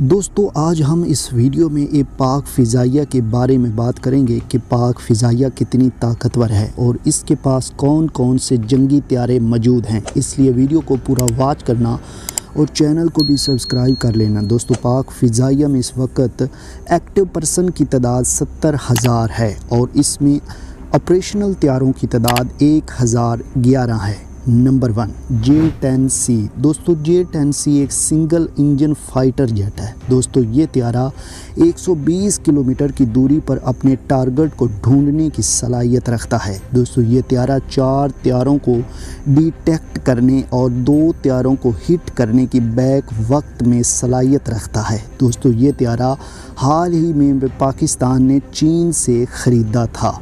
दोस्तों आज हम इस वीडियो में एक पाक फ़िज़ाइया के बारे में बात करेंगे कि पाक फ़िज़ाइया कितनी ताकतवर है और इसके पास कौन कौन से जंगी त्यारे मौजूद हैं। इसलिए वीडियो को पूरा वॉच करना और चैनल को भी सब्सक्राइब कर लेना। दोस्तों पाक फ़िज़ाइया में इस वक्त एक्टिव पर्सन की तादाद 70,000 है और इसमें ऑपरेशनल त्यारों की तादाद 1011 है। Number 1 J-10C। दोस्तों J-10C एक सिंगल इंजन फाइटर जेट है। दोस्तों ये त्यारा 120 किलोमीटर की दूरी पर अपने टारगेट को ढूंढने की सलाहियत रखता है। दोस्तों ये त्यारा 4 त्यारों को डिटेक्ट करने और 2 त्यारों को हिट करने की बैक वक्त में सलाहियत रखता है। दोस्तों ये त्यारा हाल ही में पाकिस्तान ने चीन से ख़रीदा था।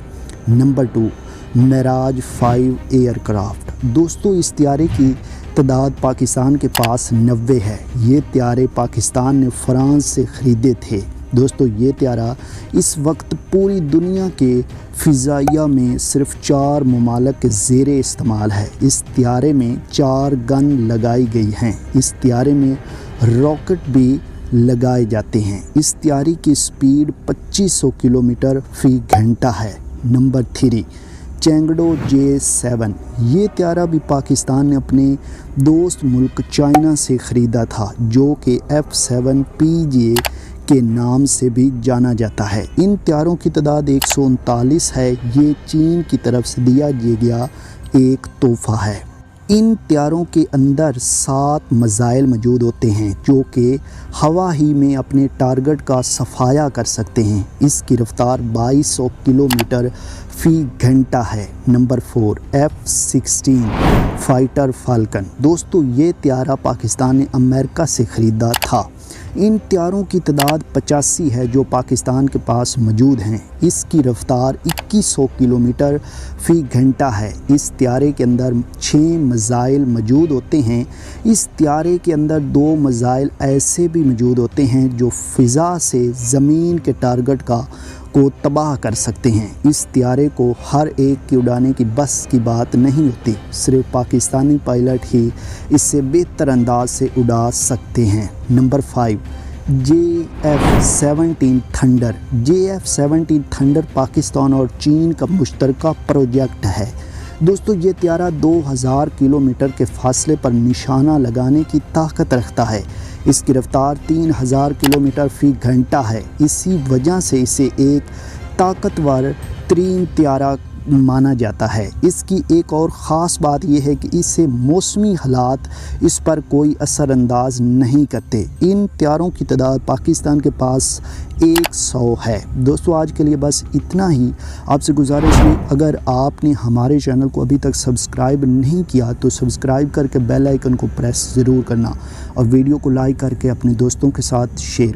Number 2 Mirage 5 aircraft. दोस्तों इस त्यारे की तादाद पाकिस्तान के पास 90 है। ये त्यारे पाकिस्तान ने फ्रांस से ख़रीदे थे। दोस्तों ये त्यारा इस वक्त पूरी दुनिया के फ़िज़ाइया में सिर्फ 4 ममालिक के ज़ेरे इस्तेमाल है। इस त्यारे में 4 गन लगाई गई हैं। इस त्यारे में रॉकेट भी लगाए जाते हैं। इस त्यारे की स्पीड 2500 किलोमीटर फ़ी घंटा है। Number 3 चेंगडो J-7। ये त्यारा भी पाकिस्तान ने अपने दोस्त मुल्क चाइना से ख़रीदा था, जो कि F-7PJ के नाम से भी जाना जाता है। इन त्यारों की तादाद 139 है। ये चीन की तरफ से दिया गया एक तोहफ़ा है। इन त्यारों के अंदर 7 मिसाइल मौजूद होते हैं जो कि हवा ही में अपने टारगेट का सफाया कर सकते हैं। इसकी रफ्तार 2200 किलोमीटर फ़ी घंटा है। Number 4 F-16 fighter falcon. दोस्तों ये त्यारा पाकिस्तान ने अमेरिका से ख़रीदा था। इन त्यारों की तादाद 85 है जो पाकिस्तान के पास मौजूद हैं। इसकी रफ्तार 2100 किलोमीटर फ़ी घंटा है। इस त्यारे के अंदर 6 मिसाइल मौजूद होते हैं। इस त्यारे के अंदर 2 मिसाइल ऐसे भी मौजूद होते हैं जो फ़िज़ा से ज़मीन के टारगेट को तबाह कर सकते हैं। इस त्यारे को हर एक की उड़ाने की बस की बात नहीं होती। सिर्फ पाकिस्तानी पायलट ही इससे बेहतर अंदाज से उड़ा सकते हैं। Number 5 JF-17 thunder. JF-17 thunder Pakistan और चीन का मुश्तरका प्रोजेक्ट है। दोस्तों ये त्यारा 2000 किलोमीटर के फासले पर निशाना लगाने की ताकत रखता है। इसकी रफ्तार 3000 किलोमीटर फ़ी घंटा है। इसी वजह से इसे एक ताकतवर तरीन त्यारा माना जाता है। इसकी एक और ख़ास बात यह है कि इससे मौसमी हालात इस पर कोई असरअंदाज नहीं करते। इन त्यारों की तादाद पाकिस्तान के पास 100 है। दोस्तों आज के लिए बस इतना ही। आपसे गुजारिश है अगर आपने हमारे चैनल को अभी तक सब्सक्राइब नहीं किया तो सब्सक्राइब करके बेल आइकन को प्रेस ज़रूर करना और वीडियो को लाइक करके अपने दोस्तों के साथ शेयर